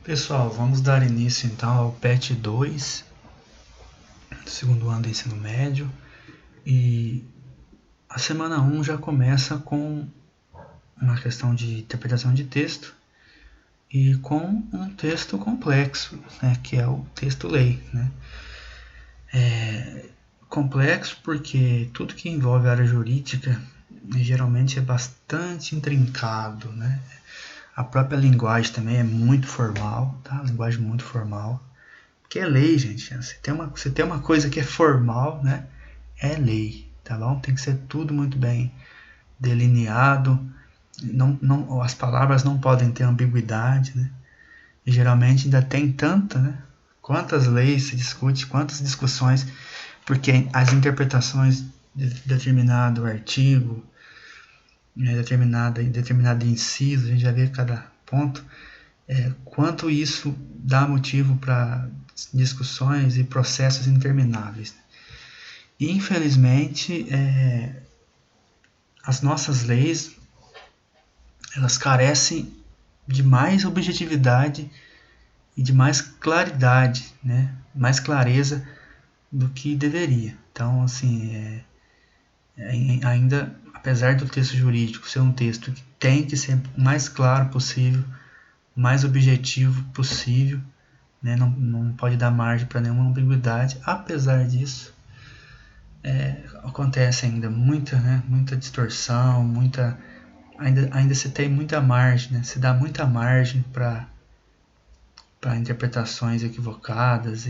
Pessoal, vamos dar início então ao PET 2, do segundo ano do ensino médio, e a semana 1 já começa com uma questão de interpretação de texto e com um texto complexo, né, que é o texto-lei. Né? Complexo porque tudo que envolve a área jurídica geralmente é bastante intrincado, né? A própria linguagem também é muito formal, tá? Linguagem muito formal. Porque é lei, gente. Se tem uma coisa que é formal, né? É lei, tá bom? Tem que ser tudo muito bem delineado. As palavras não podem ter ambiguidade, né? E geralmente ainda tem tanta, né? Quantas leis se discute, quantas discussões, porque as interpretações de determinado artigo, né, determinado inciso, a gente já vê cada ponto, quanto isso dá motivo para discussões e processos intermináveis. E, infelizmente, as nossas leis, elas carecem de mais objetividade e de mais claridade, né? Mais clareza do que deveria. Então, assim, ainda, apesar do texto jurídico ser um texto que tem que ser o mais claro possível, o mais objetivo possível, né? Não pode dar margem para nenhuma ambiguidade. Apesar disso, acontece ainda muita distorção, ainda se tem muita margem, né? Se dá muita margem para interpretações equivocadas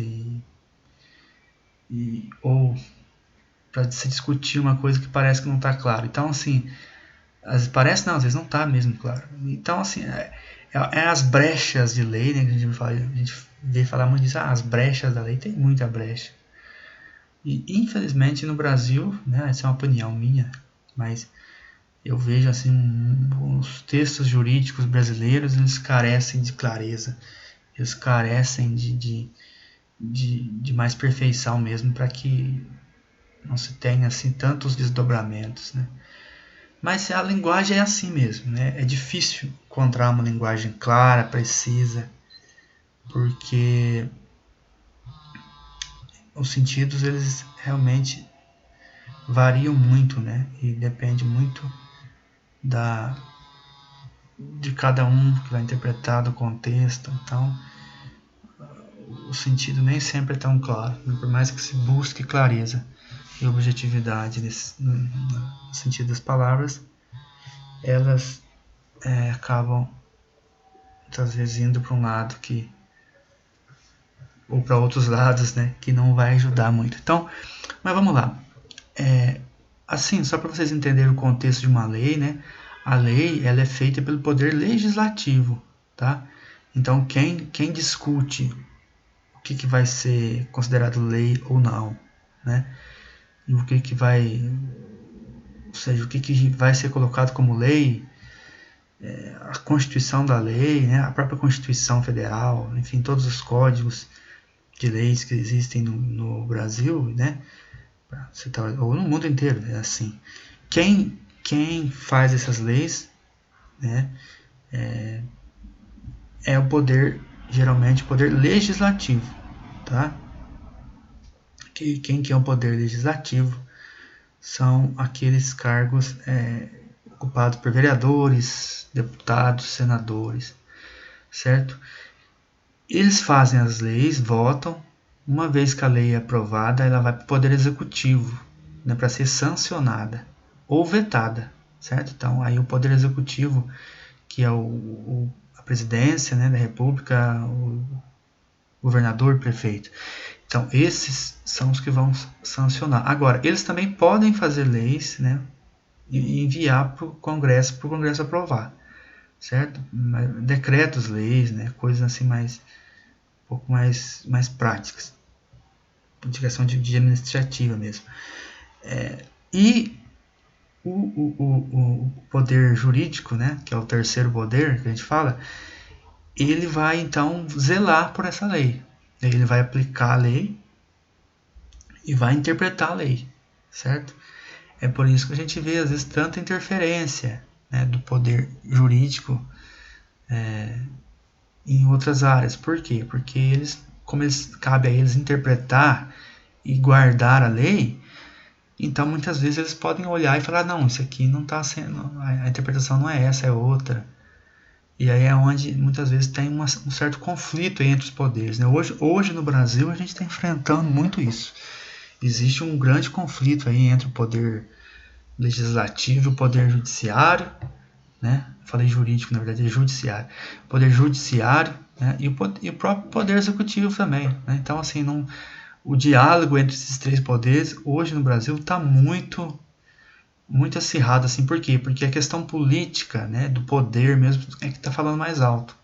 ou para se discutir uma coisa que parece que não está claro. Então, assim, às vezes não está mesmo claro. Então, assim, as brechas de lei, né, que a gente vê falar muito disso, as brechas da lei, tem muita brecha. E, infelizmente, no Brasil, né, essa é uma opinião minha, mas eu vejo, assim, os textos jurídicos brasileiros, eles carecem de clareza, eles carecem de mais perfeição mesmo, para que não se tenha, assim, tantos desdobramentos, né. Mas a linguagem é assim mesmo, né? É difícil encontrar uma linguagem clara, precisa, porque os sentidos, eles realmente variam muito, né? E depende muito de cada um que vai interpretar, do contexto. Então, o sentido nem sempre é tão claro, por mais que se busque clareza e objetividade no sentido das palavras, elas acabam muitas vezes indo para um lado ou para outros lados, né, que não vai ajudar muito. Então, mas vamos lá. Assim, só para vocês entenderem o contexto de uma lei, né, a lei, ela é feita pelo poder legislativo, tá? Então, quem discute o que vai ser considerado lei ou não, né, e o que vai, ou seja, o que vai ser colocado como lei, a Constituição da lei, né, a própria Constituição Federal, enfim, todos os códigos de leis que existem no Brasil, né, ou no mundo inteiro, é assim. Quem faz essas leis, né, é o poder, geralmente o poder legislativo, tá? Quem que é o poder legislativo? São aqueles cargos ocupados por vereadores, deputados, senadores, certo? Eles fazem as leis, votam. Uma vez que a lei é aprovada, ela vai para o Poder Executivo, né, para ser sancionada ou vetada, certo? Então, aí o Poder Executivo, que é a presidência, né, da República, o governador, prefeito. Então, esses são os que vão sancionar. Agora, eles também podem fazer leis, né, e enviar para o Congresso aprovar, certo? Decretos, leis, né, coisas assim mais um pouco mais práticas, de questão de administrativa mesmo. E o poder jurídico, né, que é o terceiro poder que a gente fala, ele vai então zelar por essa lei. Ele vai aplicar a lei e vai interpretar a lei, certo? É por isso que a gente vê às vezes tanta interferência, né, do poder jurídico em outras áreas. Por quê? Porque cabe a eles interpretar e guardar a lei, então muitas vezes eles podem olhar e falar, não, isso aqui não está sendo, a interpretação não é essa, é outra. E aí é onde muitas vezes tem um certo conflito entre os poderes, né? Hoje no Brasil a gente está enfrentando muito isso. Existe um grande conflito aí entre o poder legislativo e o poder judiciário, né? Falei jurídico, na verdade é judiciário. O poder judiciário, né? E o próprio poder executivo também, né? Então, assim, o diálogo entre esses três poderes hoje no Brasil está muito acirrado, assim. Por quê? Porque a questão política, né, do poder mesmo, é que está falando mais alto.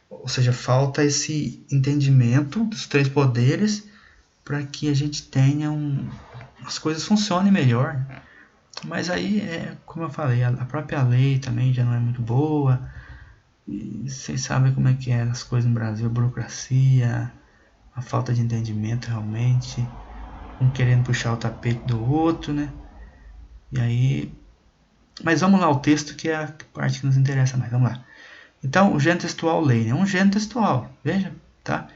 Ou seja, falta esse entendimento dos três poderes para que a gente tenha as coisas funcionem melhor. Mas aí, como eu falei, a própria lei também já não é muito boa. E vocês sabem como é que é as coisas no Brasil, a burocracia, a falta de entendimento realmente, um querendo puxar o tapete do outro, né? E aí, mas vamos lá ao texto, que é a parte que nos interessa mais. Vamos lá. Então, o gênero textual lei, né? Um gênero textual, veja, tá?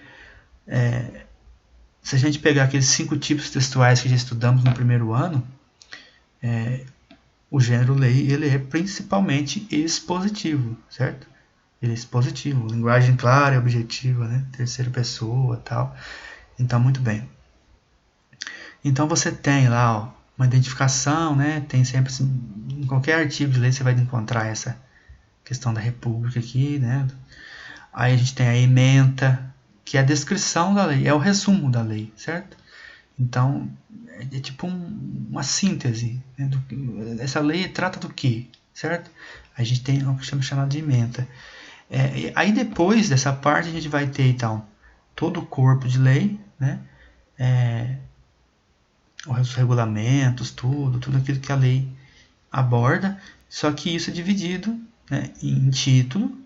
Se a gente pegar aqueles 5 tipos textuais que já estudamos no primeiro ano, o gênero lei, ele é principalmente expositivo, certo? Ele é expositivo, linguagem clara e objetiva, né? Terceira pessoa, tal. Então, muito bem. Então, você tem lá, ó, uma identificação, né? Tem sempre, em qualquer artigo de lei você vai encontrar essa questão da república aqui, né? Aí a gente tem a ementa, que é a descrição da lei, é o resumo da lei, certo? Então, é tipo uma síntese, né? Essa lei trata do quê, certo? A gente tem o que chama chamado de ementa. Aí depois dessa parte a gente vai ter, então, todo o corpo de lei, né? Os regulamentos, tudo aquilo que a lei aborda, só que isso é dividido, né, em título,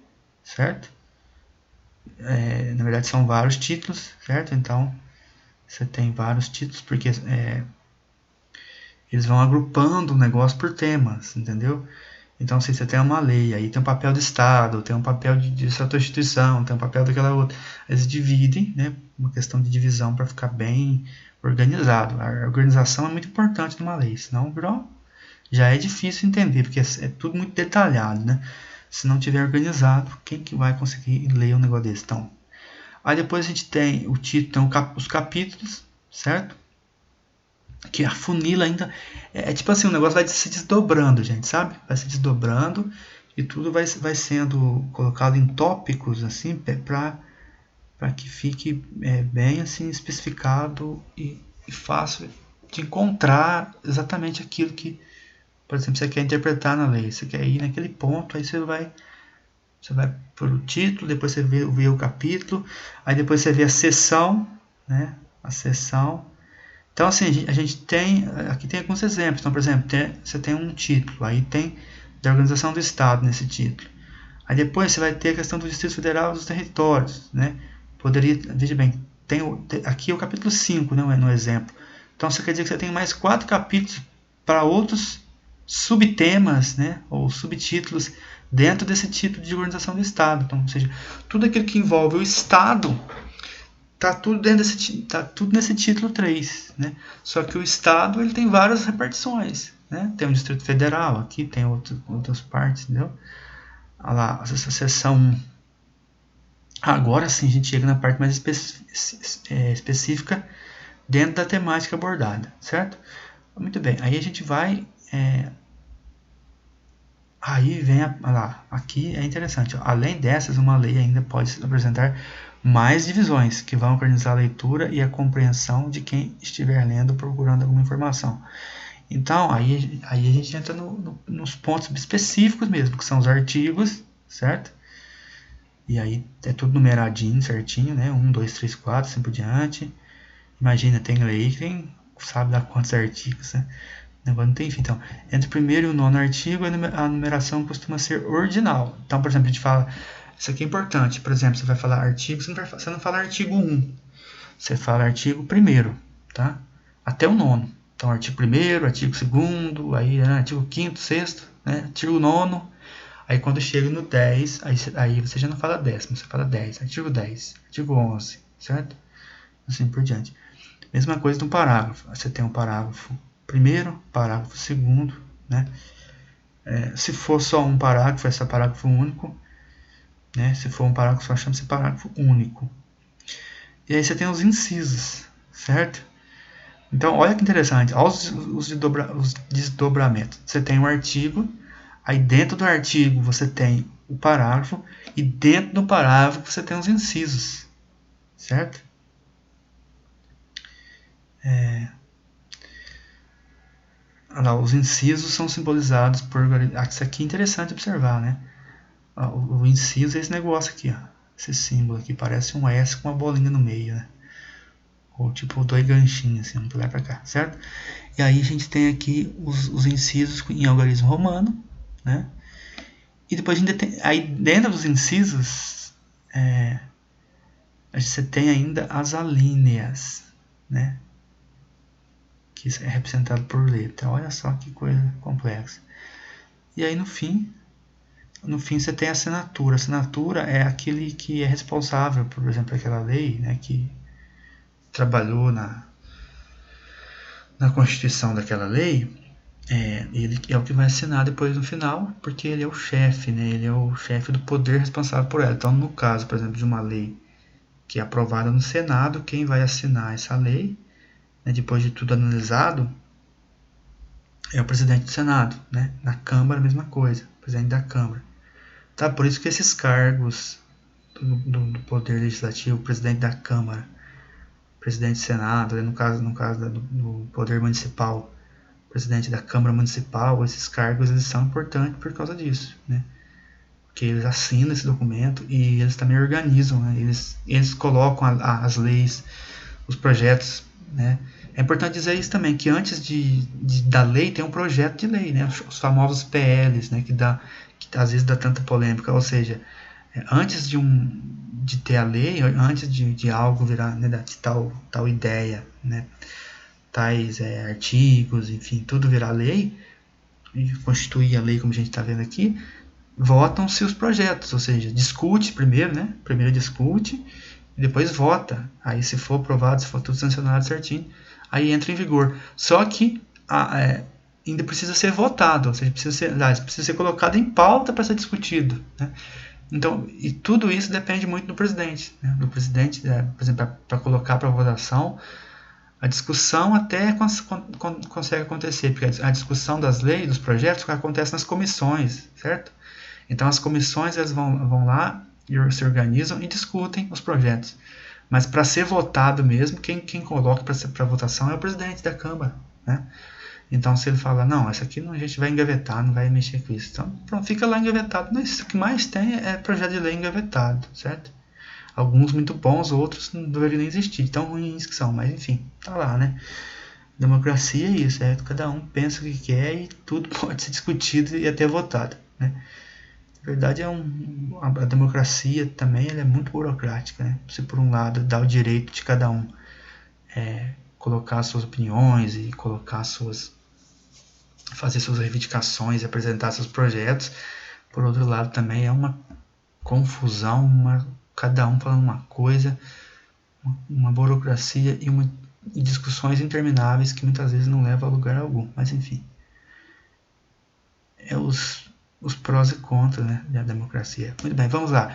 certo? Na verdade são vários títulos, certo? Então você tem vários títulos, porque eles vão agrupando o negócio por temas, entendeu? Então, se você tem uma lei, aí tem um papel do Estado, tem um papel de certa instituição, tem um papel daquela outra. Eles dividem, né? Uma questão de divisão para ficar bem organizado. A organização é muito importante numa lei, senão já é difícil entender, porque é tudo muito detalhado, né? Se não tiver organizado, quem que vai conseguir ler um negócio desse? Então, aí depois a gente tem o título, tem os capítulos, certo? Que afunila ainda. Tipo assim, o negócio vai se desdobrando, gente, sabe? Vai se desdobrando e tudo vai sendo colocado em tópicos, assim, para que fique bem assim especificado e fácil de encontrar exatamente aquilo que, por exemplo, você quer interpretar na lei. Você quer ir naquele ponto, aí você vai para o título, depois você vê o capítulo, aí depois você vê a seção, né? A seção. Então, assim, a gente tem, aqui tem alguns exemplos. Então, por exemplo, você tem um título, aí tem da organização do Estado nesse título. Aí depois você vai ter a questão do Distrito Federal e dos territórios, né? Veja bem, aqui é o capítulo 5, né, no exemplo. Então, isso quer dizer que você tem mais 4 capítulos para outros subtemas, né, ou subtítulos dentro desse título de organização do Estado. Então, ou seja, tudo aquilo que envolve o Estado tá tudo nesse título 3, né? Só que o Estado ele tem várias repartições, né? Tem o Distrito Federal, aqui tem outras partes, entendeu? Olha lá, essa seção 1. Agora sim a gente chega na parte mais específica dentro da temática abordada, certo? Muito bem, aí a gente vai... Aí vem, lá, aqui é interessante, ó. Além dessas, uma lei ainda pode apresentar mais divisões que vão organizar a leitura e a compreensão de quem estiver lendo ou procurando alguma informação. Então, aí a gente entra nos pontos específicos mesmo, que são os artigos, certo? E aí é tudo numeradinho, certinho, né? 1, 2, 3, 4, assim por diante. Imagina, tem lei que tem, sabe lá quantos artigos, né? Não tem fim. Então, entre o primeiro e o 9º artigo, a numeração costuma ser ordinal. Então, por exemplo, a gente fala... Isso aqui é importante. Por exemplo, você vai falar artigo, você não fala artigo 1. Você fala artigo 1º, tá? Até o 9º. Então, artigo 1º, artigo 2º, aí artigo 5º, 6º, né? Artigo 9º. Aí quando chega no 10, aí você já não fala décimo, você fala 10, artigo 11, certo? Assim por diante. Mesma coisa no parágrafo. Você tem um parágrafo primeiro, parágrafo segundo, né? Se for só um parágrafo, esse é parágrafo único, né? Se for um parágrafo só, chama-se parágrafo único. E aí você tem os incisos, certo? Então, olha que interessante, olha os desdobramentos. Você tem um artigo, aí dentro do artigo você tem o parágrafo, e dentro do parágrafo você tem os incisos, certo? Os incisos são simbolizados por... Isso aqui é interessante observar, né? O inciso é esse negócio aqui, ó. Esse símbolo aqui parece um S com uma bolinha no meio, né? Ou tipo dois ganchinhos assim, um pra lá e pra cá, certo? E aí a gente tem aqui os incisos em algarismo romano, né? E depois a gente tem, aí dentro dos incisos, você tem ainda as alíneas, né? Que é representado por letra. Olha só que coisa complexa. E aí no fim você tem a assinatura. A assinatura é aquele que é responsável, por exemplo, aquela lei, né, que trabalhou na constituição daquela lei. Ele é o que vai assinar depois no final, porque ele é o chefe, né? Ele é o chefe do poder responsável por ela. Então, no caso, por exemplo, de uma lei que é aprovada no Senado, quem vai assinar essa lei, né, depois de tudo analisado, é o presidente do Senado, né? Na Câmara, a mesma coisa, o presidente da Câmara. Tá? Por isso que esses cargos do Poder Legislativo, presidente da Câmara, presidente do Senado, no caso do Poder Municipal, presidente da Câmara Municipal, esses cargos eles são importantes por causa disso, né? Porque eles assinam esse documento e eles também organizam, né? Eles colocam as leis, os projetos, né? É importante dizer isso também, que antes da lei tem um projeto de lei, né? Os famosos PLs, né? Que às vezes dá tanta polêmica, ou seja, antes de ter a lei, antes de algo virar, né, de tal ideia, né? Tais artigos, enfim, tudo virar lei, e constituir a lei como a gente está vendo aqui, votam-se os projetos, ou seja, discute primeiro, né? Primeiro discute, e depois vota. Aí se for aprovado, se for tudo sancionado certinho, aí entra em vigor. Só que ainda precisa ser votado, ou seja, precisa ser colocado em pauta para ser discutido, né? Então, e tudo isso depende muito do presidente, né? Do presidente, por exemplo, para colocar para votação. A discussão até consegue acontecer, porque a discussão das leis, dos projetos, acontece nas comissões, certo? Então as comissões elas vão lá e se organizam e discutem os projetos. Mas para ser votado mesmo, quem coloca para votação é o presidente da Câmara, né? Então se ele fala, não, essa aqui a gente vai engavetar, não vai mexer com isso. Então pronto, fica lá engavetado. Mas o que mais tem é projeto de lei engavetado, certo? Alguns muito bons, outros não deveriam nem existir, tão ruins que são, mas enfim, tá lá, né? Democracia é isso, cada um pensa o que quer e tudo pode ser discutido e até votado, né? Na verdade, a democracia também ela é muito burocrática, né? Você, por um lado, dá o direito de cada um colocar suas opiniões e fazer suas reivindicações, apresentar seus projetos. Por outro lado, também é uma confusão, cada um falando uma coisa, uma burocracia e discussões intermináveis que muitas vezes não levam a lugar algum. Mas enfim, os prós e contras, né, da democracia. Muito bem, vamos lá.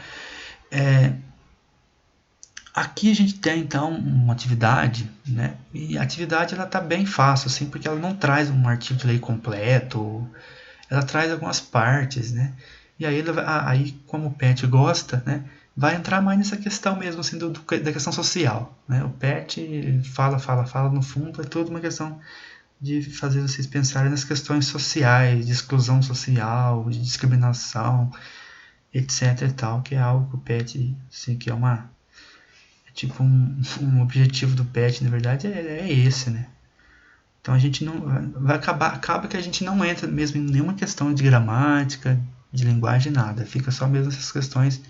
Aqui a gente tem então uma atividade, né, e a atividade ela está bem fácil, assim, porque ela não traz um artigo de lei completo, ela traz algumas partes, né, e aí como o PET gosta, né, vai entrar mais nessa questão mesmo, assim, da questão social, né, o PET fala, no fundo é tudo uma questão de fazer vocês pensarem nas questões sociais, de exclusão social, de discriminação, etc e tal, que é algo que o PET, assim, que é tipo um objetivo do PET, na verdade, é esse, né? Então a gente não acaba que a gente não entra mesmo em nenhuma questão de gramática, de linguagem, nada. Fica só mesmo essas questões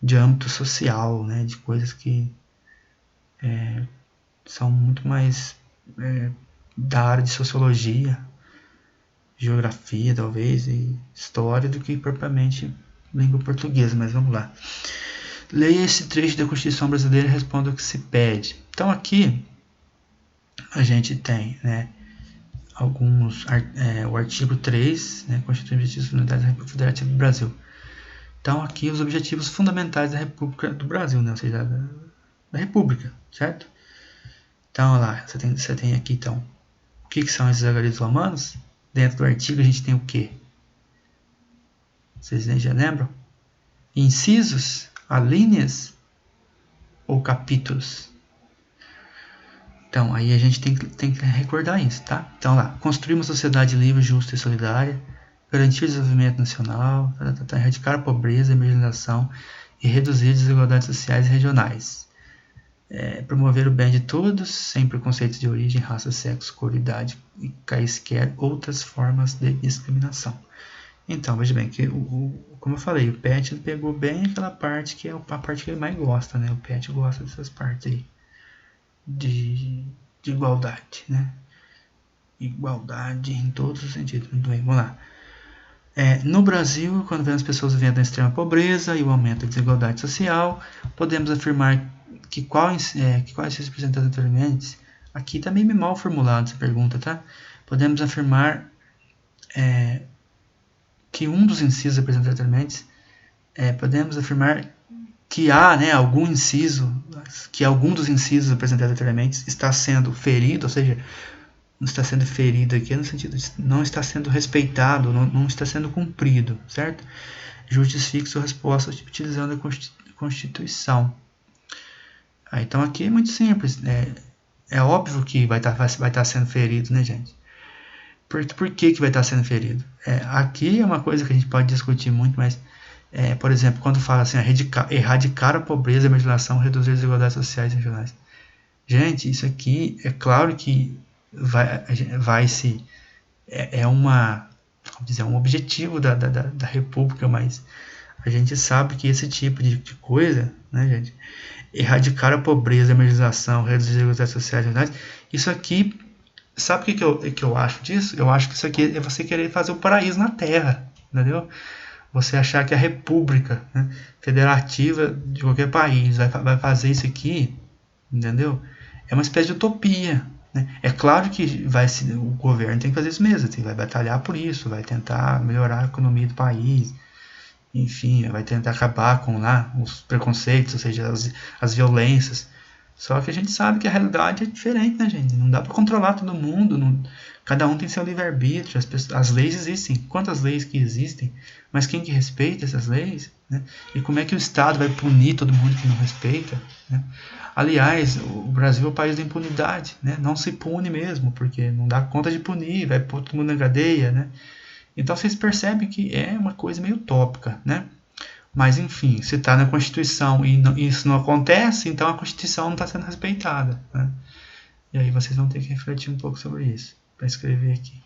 de âmbito social, né? De coisas que são muito mais da área de sociologia, geografia, talvez, e história, do que propriamente língua portuguesa, mas vamos lá. Leia esse trecho da Constituição Brasileira e responda o que se pede. Então aqui a gente tem, né, o artigo 3, né, Constituição e Objetivos Fundamentais da República Federativa do Brasil. Então aqui os objetivos fundamentais da República do Brasil, né, ou seja, da República, certo? Então, olha lá, você tem aqui, então, o que são esses algarismos romanos? Dentro do artigo a gente tem o quê? Vocês já lembram? Incisos, alíneas ou capítulos? Então, aí a gente tem que recordar isso, tá? Então, lá, construir uma sociedade livre, justa e solidária, garantir o desenvolvimento nacional, erradicar a pobreza, a marginalização e reduzir as desigualdades sociais e regionais. Promover o bem de todos, sem preconceitos de origem, raça, sexo, cor, idade e quaisquer outras formas de discriminação. Então, veja bem, que como eu falei, o Pet pegou bem aquela parte que é a parte que ele mais gosta, né? O Pet gosta dessas partes aí de igualdade, né? Igualdade em todos os sentidos. Muito bem, vamos lá. No Brasil, quando vemos pessoas vivendo na extrema pobreza e o aumento da desigualdade social, podemos afirmar que quais representantes anteriormente, aqui está meio mal formulado essa pergunta, tá? Podemos afirmar que um dos incisos apresentados anteriormente, podemos afirmar que há, né, algum dos incisos apresentados anteriormente está sendo ferido, ou seja, não está sendo ferido aqui no sentido de não está sendo respeitado, não está sendo cumprido, certo? Justifique sua resposta utilizando a Constituição. Então aqui é muito simples, é óbvio que vai estar sendo ferido, né, gente? Por que vai estar sendo ferido? Aqui é uma coisa que a gente pode discutir muito, mas, por exemplo, quando fala assim, erradicar a pobreza, a marginalização, reduzir as desigualdades sociais e regionais. Gente, isso aqui é claro que um objetivo da República, mas a gente sabe que esse tipo de coisa, né, gente, erradicar a pobreza, a marginalização, reduzir as desigualdades sociais e regionais, isso aqui, sabe o que eu acho disso? Eu acho que isso aqui é você querer fazer o paraíso na Terra, entendeu? Você achar que a República, né, federativa de qualquer país vai fazer isso aqui, entendeu? É uma espécie de utopia. É claro que o governo tem que fazer isso mesmo, vai batalhar por isso, vai tentar melhorar a economia do país, enfim, vai tentar acabar com lá os preconceitos, ou seja, as violências. Só que a gente sabe que a realidade é diferente, né, gente? Não dá para controlar todo mundo, cada um tem seu livre-arbítrio, as leis existem. Quantas leis que existem? Mas quem que respeita essas leis? Né? E como é que o Estado vai punir todo mundo que não respeita? Né? Aliás, o Brasil é o país da impunidade, né? Não se pune mesmo, porque não dá conta de punir, vai pôr todo mundo na cadeia, né? Então vocês percebem que é uma coisa meio utópica, né? Mas enfim, se está na Constituição e isso não acontece, então a Constituição não está sendo respeitada, né? E aí vocês vão ter que refletir um pouco sobre isso, para escrever aqui.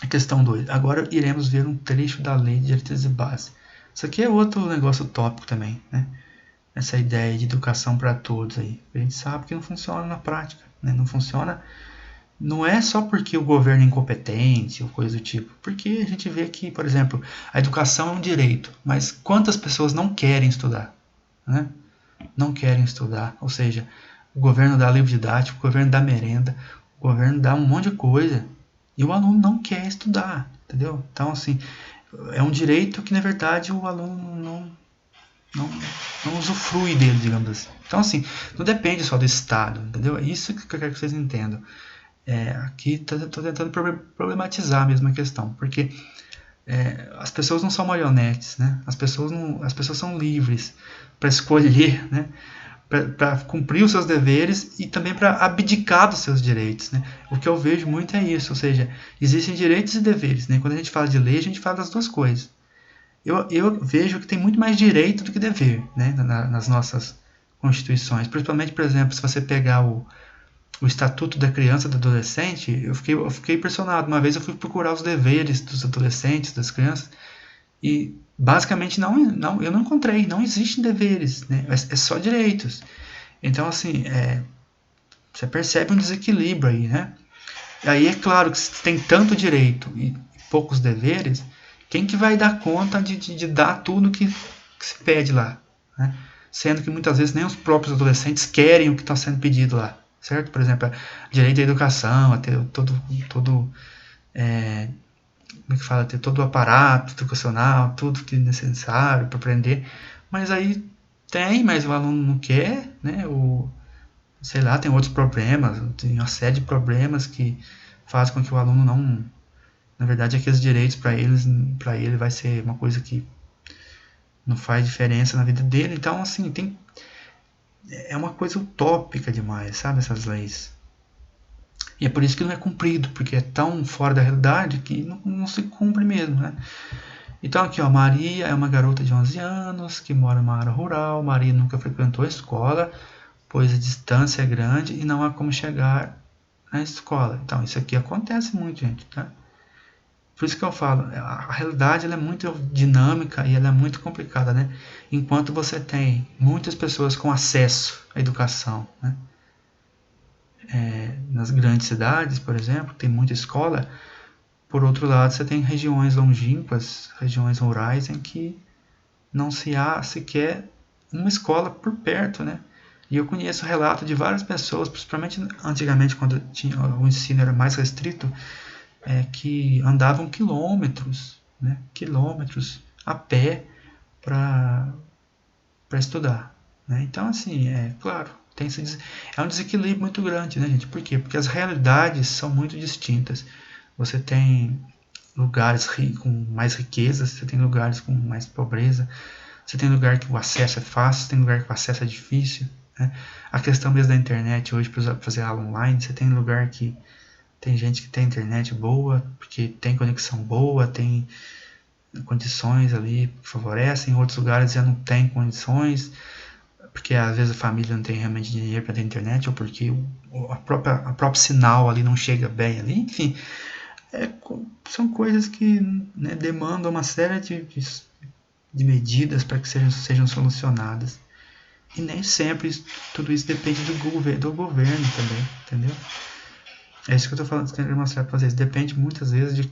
A questão 2. Agora iremos ver um trecho da Lei de Diretrizes e Bases. Isso aqui é outro negócio utópico também, né? Essa ideia de educação para todos aí. A gente sabe que não funciona na prática, né? Não funciona, não é só porque o governo é incompetente ou coisa do tipo. Porque a gente vê que, por exemplo, a educação é um direito, mas quantas pessoas não querem estudar, né? Não querem estudar, ou seja, o governo dá livro didático, o governo dá merenda, o governo dá um monte de coisa e o aluno não quer estudar, entendeu? Então, assim, é um direito que, na verdade, o aluno não usufrui dele, digamos assim. Então, assim, não depende só do Estado, entendeu? É isso que eu quero que vocês entendam. Aqui estou tentando problematizar a mesma questão, porque as pessoas não são marionetes, né? As pessoas são livres para escolher, né? Para cumprir os seus deveres e também para abdicar dos seus direitos, né? O que eu vejo muito é isso, ou seja, existem direitos e deveres, né? Quando a gente fala de lei, a gente fala das duas coisas. Eu vejo que tem muito mais direito do que dever, né? Nas nossas constituições, principalmente, por exemplo, se você pegar o Estatuto da Criança e do Adolescente, eu fiquei impressionado. Uma vez eu fui procurar os deveres dos adolescentes, das crianças, e basicamente eu não encontrei, não existem deveres, né? É só direitos. Então, assim, você percebe um desequilíbrio aí, né? Aí é claro que se tem tanto direito e poucos deveres, quem que vai dar conta de dar tudo que se pede lá, né? Sendo que muitas vezes nem os próprios adolescentes querem o que está sendo pedido lá, certo? Por exemplo, direito à educação, a ter todo como é que fala, ter todo o aparato educacional, tudo que é necessário para aprender, mas aí mas o aluno não quer, né? Sei lá, tem outros problemas, tem uma série de problemas que faz com que o aluno não, na verdade, aqueles direitos para ele vai ser uma coisa que não faz diferença na vida dele. Então, assim, é uma coisa utópica demais, sabe, essas leis. E é por isso que não é cumprido, porque é tão fora da realidade que não se cumpre mesmo, né? Então aqui, ó, Maria é uma garota de 11 anos que mora numa área rural. Maria nunca frequentou a escola, pois a distância é grande e não há como chegar na escola. Então isso aqui acontece muito, gente, tá? Por isso que eu falo, a realidade ela é muito dinâmica e ela é muito complicada, né? Enquanto você tem muitas pessoas com acesso à educação, né? Nas grandes cidades, por exemplo, tem muita escola. Por outro lado, você tem regiões longínquas, regiões rurais, em que não se há sequer uma escola por perto, né? E eu conheço relato de várias pessoas, principalmente antigamente, quando o ensino era mais restrito, que andavam quilômetros, né? Quilômetros a pé para estudar, né? Então, assim, claro, é um desequilíbrio muito grande, né, gente? Por quê? Porque as realidades são muito distintas. Você tem lugares com mais riqueza, você tem lugares com mais pobreza, você tem lugar que o acesso é fácil, você tem lugar que o acesso é difícil, né? A questão mesmo da internet hoje para fazer aula online, você tem lugar que tem gente que tem internet boa, porque tem conexão boa, tem condições ali que favorecem, em outros lugares já não tem condições, porque às vezes a família não tem realmente dinheiro para ter internet, ou porque a própria sinal ali não chega bem ali, enfim, são coisas que, né, demandam uma série de medidas para que sejam solucionadas. E nem sempre tudo isso depende do governo também, entendeu? É isso que eu estou falando, querendo mostrar para vocês. Depende muitas vezes de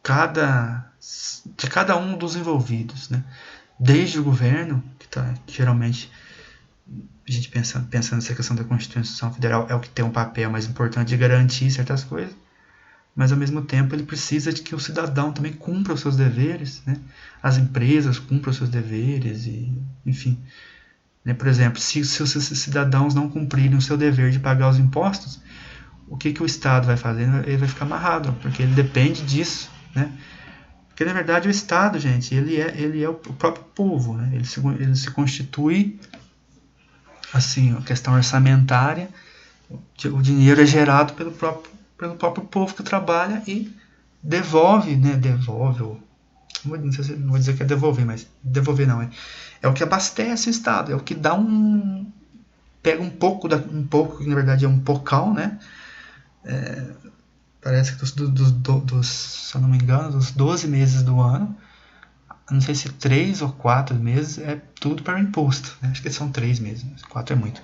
cada um dos envolvidos, né? Desde o governo, que geralmente a gente pensando nessa questão da Constituição Federal é o que tem um papel mais importante de garantir certas coisas, mas ao mesmo tempo ele precisa de que o cidadão também cumpra os seus deveres, né? As empresas cumpram os seus deveres, e, enfim. Né? Por exemplo, se os cidadãos não cumprirem o seu dever de pagar os impostos, o que o Estado vai fazer? Ele vai ficar amarrado, porque ele depende disso, né? Porque na verdade o Estado, gente, ele é o próprio povo, né? Ele se constitui, assim, a questão orçamentária, o dinheiro é gerado pelo próprio povo que trabalha e devolve, né? Não vou dizer que é devolver, mas devolver não, é o que abastece o Estado, é o que dá pega um pouco, que na verdade é um pocão, né? Parece que se eu não me engano, dos 12 meses do ano, não sei se 3 ou 4 meses é tudo para imposto, né? Acho que são 3 meses, 4 é muito.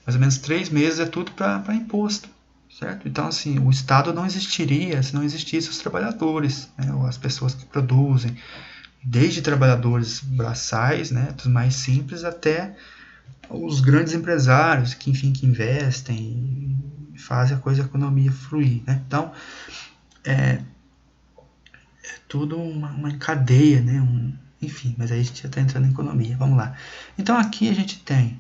Mais ou menos 3 meses é tudo para imposto, certo? Então, assim, o Estado não existiria se não existissem os trabalhadores, né? Ou as pessoas que produzem, desde trabalhadores braçais, né, dos mais simples, até os grandes empresários que, enfim, que investem e fazem a economia fluir, né? Então, é tudo uma cadeia, né? Enfim, mas aí a gente já está entrando em economia. Vamos lá. Então aqui a gente tem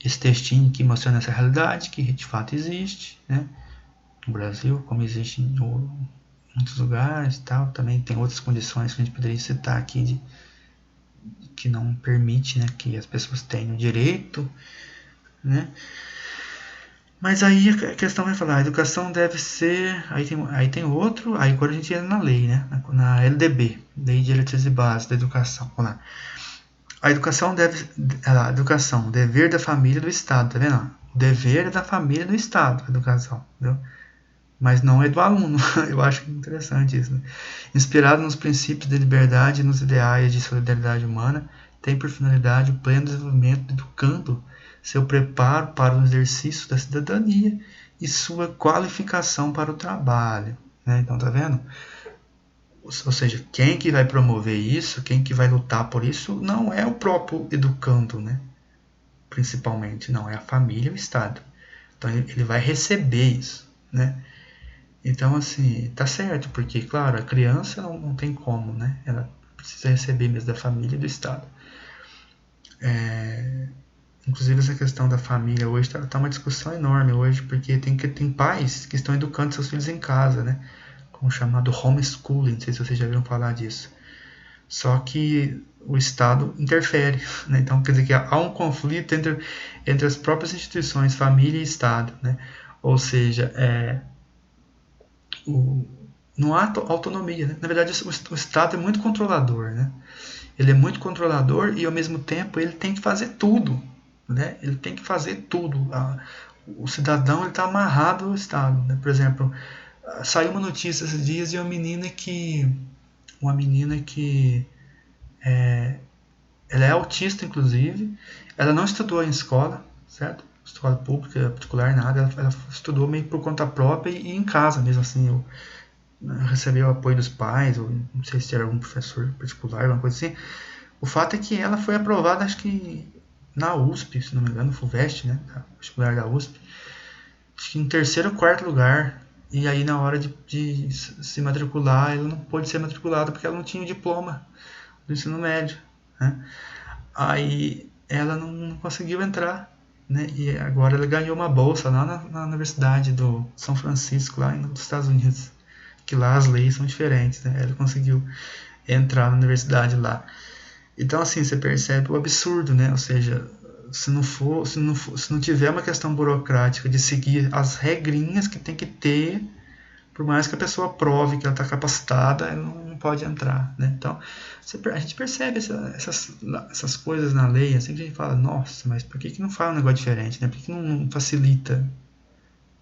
esse textinho aqui mostrando essa realidade que de fato existe, né? No Brasil, como existe em muitos lugares e tal. Também tem outras condições que a gente poderia citar aqui que não permite, né, que as pessoas tenham direito, né? Mas aí a questão vai falar, a educação deve ser, aí tem outro, aí agora a gente entra na lei, né? Na LDB, Lei de Diretrizes e Bases da Educação. Vamos lá. A educação dever da família do Estado, tá vendo? O dever é da família do Estado, a educação, entendeu? Mas não é do aluno. Eu acho interessante isso, né? Inspirado nos princípios de liberdade e nos ideais de solidariedade humana, tem por finalidade o pleno desenvolvimento, educando seu preparo para o exercício da cidadania e sua qualificação para o trabalho, né? Então, tá vendo? Ou seja, quem que vai promover isso, quem que vai lutar por isso, não é o próprio educando, né? Principalmente, não, é a família e o Estado. Então, ele vai receber isso, né? Então, assim, tá certo, porque, claro, a criança não tem como, né? Ela precisa receber mesmo da família e do Estado. Inclusive, essa questão da família hoje tá uma discussão enorme hoje, porque tem pais que estão educando seus filhos em casa, né? Com o chamado homeschooling, não sei se vocês já viram falar disso. Só que o Estado interfere, né? Então, quer dizer que há um conflito entre as próprias instituições, família e Estado, né? Ou seja, não há autonomia, né? Na verdade, o Estado é muito controlador, né? Ele é muito controlador e, ao mesmo tempo, ele tem que fazer tudo, né? Ele tem que fazer tudo. O cidadão está amarrado ao Estado, né? Por exemplo, saiu uma notícia esses dias de uma menina que ela é autista, inclusive. Ela não estudou em escola, certo? Escola pública, particular, nada. Ela estudou meio por conta própria e em casa mesmo, assim. Recebeu o apoio dos pais, ou não sei se era algum professor particular, alguma coisa assim. O fato é que ela foi aprovada, acho que na USP, se não me engano, FUVEST, né? Particular da USP. Acho que em terceiro ou quarto lugar. E aí, na hora de se matricular, ela não pôde ser matriculada porque ela não tinha o diploma do ensino médio, né? Aí ela não conseguiu entrar, né? E agora ela ganhou uma bolsa lá na Universidade do São Francisco, lá nos Estados Unidos, que lá as leis são diferentes, né? Ela conseguiu entrar na universidade lá. Então, assim, você percebe o absurdo, né? Ou seja, se não tiver uma questão burocrática de seguir as regrinhas que tem que ter, por mais que a pessoa prove que ela está capacitada, ela não pode entrar, né? Então, a gente percebe essas coisas na lei, assim que a gente fala, nossa, mas por que não faz um negócio diferente, né? Por que não facilita?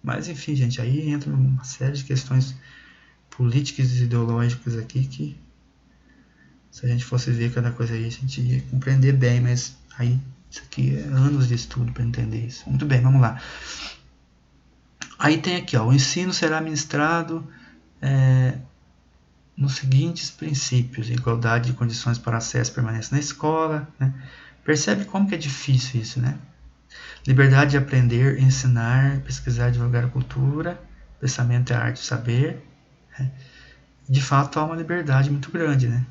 Mas, enfim, gente, aí entra uma série de questões políticas e ideológicas aqui que, se a gente fosse ver cada coisa aí, a gente ia compreender bem, mas aí isso aqui é anos de estudo para entender isso. Muito bem, vamos lá. Aí tem aqui, ó, o ensino será ministrado nos seguintes princípios: igualdade de condições para acesso e permanência na escola, né? Percebe como que é difícil isso, né? Liberdade de aprender, ensinar, pesquisar, divulgar a cultura, pensamento é a arte de saber. Né? De fato, há uma liberdade muito grande, né?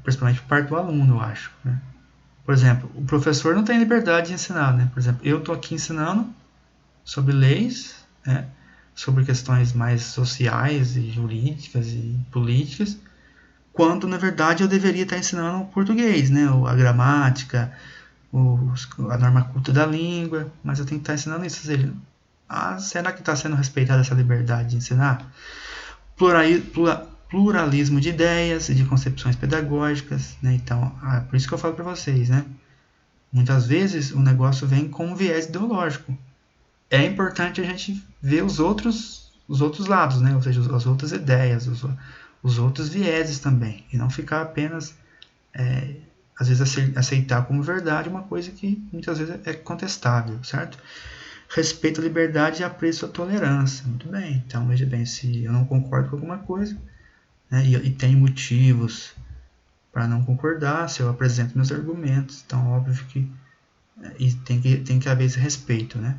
Principalmente por parte do aluno, eu acho, né? Por exemplo, o professor não tem liberdade de ensinar, né? Por exemplo, eu estou aqui ensinando sobre leis, né? Sobre questões mais sociais e jurídicas e políticas, quando na verdade eu deveria estar ensinando português, né? A gramática, a norma culta da língua, mas eu tenho que estar ensinando isso. Ou seja, será que está sendo respeitada essa liberdade de ensinar? Pluralismo de ideias e de concepções pedagógicas, né? Então, por isso que eu falo para vocês, né? Muitas vezes o negócio vem com um viés ideológico. É importante a gente ver os outros lados, né? Ou seja, as outras ideias, os outros vieses também, e não ficar apenas, às vezes, aceitar como verdade uma coisa que muitas vezes é contestável, certo? Respeito à liberdade e apreço à tolerância. Muito bem, então veja bem, se eu não concordo com alguma coisa, né, e tenho motivos para não concordar, se eu apresento meus argumentos, então óbvio que tem que haver esse respeito, né?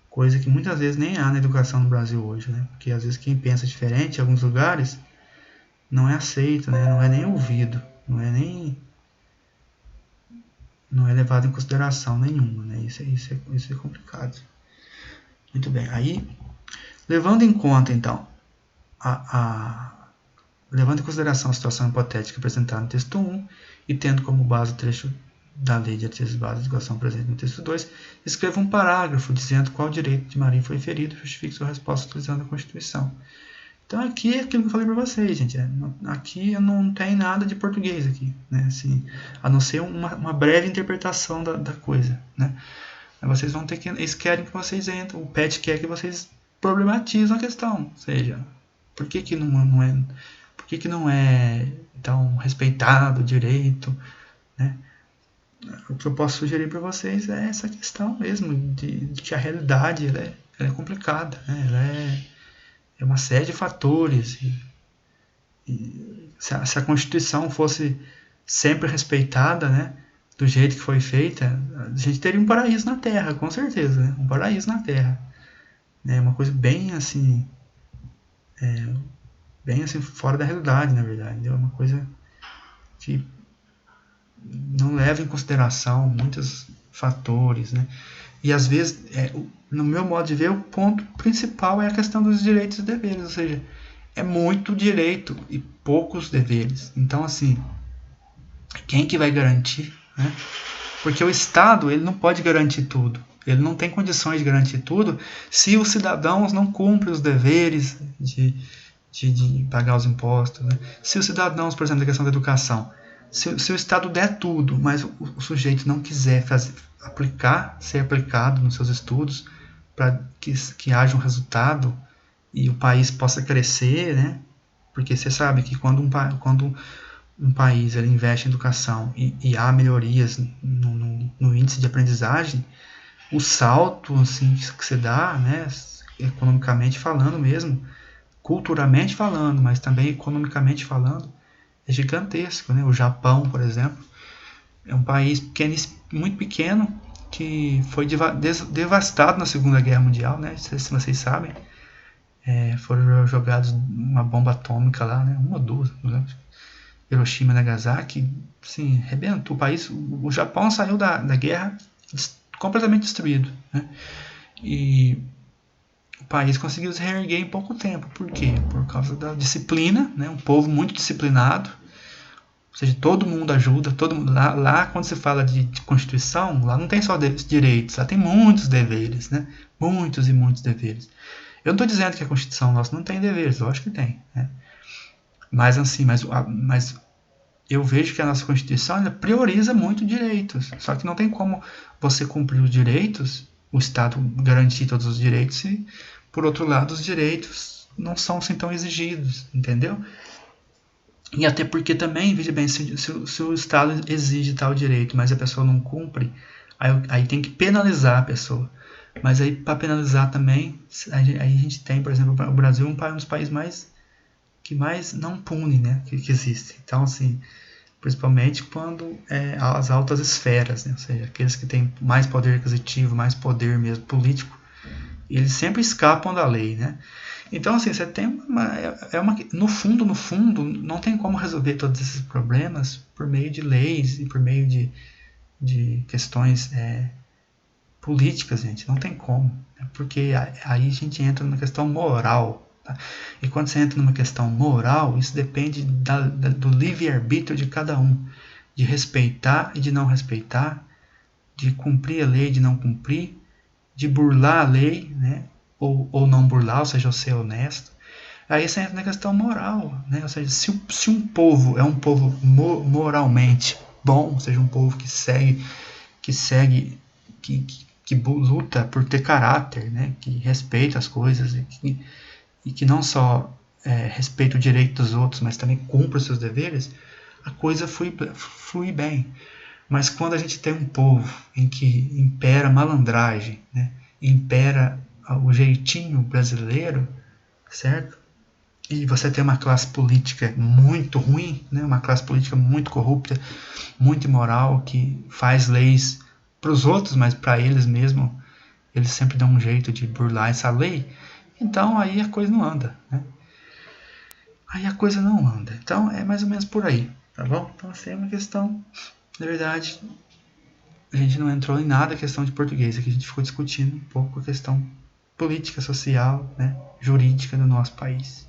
Coisa que muitas vezes nem há na educação no Brasil hoje, né? Porque às vezes quem pensa diferente em alguns lugares não é aceito, né? Não é nem ouvido, não é levado em consideração nenhuma, né? Isso é complicado. Muito bem, aí levando em conta então levando em consideração a situação hipotética apresentada no texto 1 e tendo como base o trecho da Lei de Diretrizes Básicas de Educação presente no texto 2, escreva um parágrafo dizendo qual direito de Maria foi ferido e justifique sua resposta utilizando a Constituição. Então aqui é aquilo que eu falei para vocês, gente. Aqui não tem nada de português aqui, né? Assim, a não ser uma breve interpretação da coisa, né? Vocês vão ter que... Eles querem que vocês entrem, o PET quer que vocês problematizem a questão. Ou seja, por que não é... Por que não é então respeitado o direito, né? O que eu posso sugerir para vocês é essa questão mesmo de que a realidade ela é complicada, né? Ela é uma série de fatores. Se a Constituição fosse sempre respeitada, né, do jeito que foi feita, a gente teria um paraíso na Terra, com certeza, né? Um paraíso na Terra. É uma coisa bem assim fora da realidade, na verdade. É uma coisa que não leva em consideração muitos fatores, né? E às vezes, no meu modo de ver, o ponto principal é a questão dos direitos e deveres, ou seja, é muito direito e poucos deveres. Então, assim, quem que vai garantir, né? Porque o Estado, ele não pode garantir tudo. Ele não tem condições de garantir tudo se os cidadãos não cumprem os deveres de pagar os impostos, né? Se os cidadãos, por exemplo, na questão da educação, se o Estado der tudo, mas o sujeito não quiser ser aplicado nos seus estudos para que haja um resultado e o país possa crescer, né? Porque você sabe que quando um país ele investe em educação e há melhorias no índice de aprendizagem, o salto assim, que se dá, né, economicamente falando mesmo, culturalmente falando, mas também economicamente falando, é gigantesco, né? O Japão, por exemplo, é um país muito pequeno que foi devastado na Segunda Guerra Mundial, né? Se vocês sabem, foram jogados uma bomba atômica lá, né? Uma ou duas, não lembro. Hiroshima e Nagasaki, sim, arrebentou o país. O Japão saiu da guerra completamente destruído, né? E o país conseguiu se reerguer em pouco tempo. Por quê? Por causa da disciplina, né? Um povo muito disciplinado, ou seja, todo mundo ajuda, todo mundo, lá quando se fala de Constituição, lá não tem só direitos, lá tem muitos deveres, né? Muitos e muitos deveres. Eu não estou dizendo que a Constituição nossa não tem deveres, lógico que tem, né? Mas assim, mas eu vejo que a nossa Constituição ela prioriza muito direitos. Só que não tem como você cumprir os direitos, o Estado garantir todos os direitos e, por outro lado, os direitos não são assim tão exigidos, entendeu? E até porque também, veja bem, se o Estado exige tal direito, mas a pessoa não cumpre, aí tem que penalizar a pessoa. Mas aí, para penalizar também, aí a gente tem, por exemplo, o Brasil é um dos países que mais não pune, né, que existe. Então, assim, principalmente quando as altas esferas, né, ou seja, aqueles que têm mais poder aquisitivo, mais poder mesmo político, eles sempre escapam da lei, né? Então, assim, você tem no fundo, não tem como resolver todos esses problemas por meio de leis e por meio de questões políticas, gente. Não tem como, né? Porque aí a gente entra numa questão moral. Tá? E quando você entra numa questão moral, isso depende do livre-arbítrio de cada um, de respeitar e de não respeitar, de cumprir a lei e de não cumprir, de burlar a lei, né? ou não burlar, ou seja, ser honesto. Aí você entra na questão moral, né? Ou seja, se um povo é um povo moralmente bom, ou seja, um povo que luta por ter caráter, né? Que respeita as coisas e que não só respeita o direito dos outros, mas também cumpre os seus deveres, a coisa flui bem. Mas quando a gente tem um povo em que impera a malandragem, né? Impera o jeitinho brasileiro, certo? E você tem uma classe política muito ruim, né? Uma classe política muito corrupta, muito imoral, que faz leis para os outros, mas para eles mesmos, eles sempre dão um jeito de burlar essa lei. Então aí a coisa não anda, né? Aí a coisa não anda. Então é mais ou menos por aí, tá bom? Então assim é uma questão, na verdade, a gente não entrou em nada a questão de português, aqui a gente ficou discutindo um pouco a questão política, social, né, jurídica do nosso país.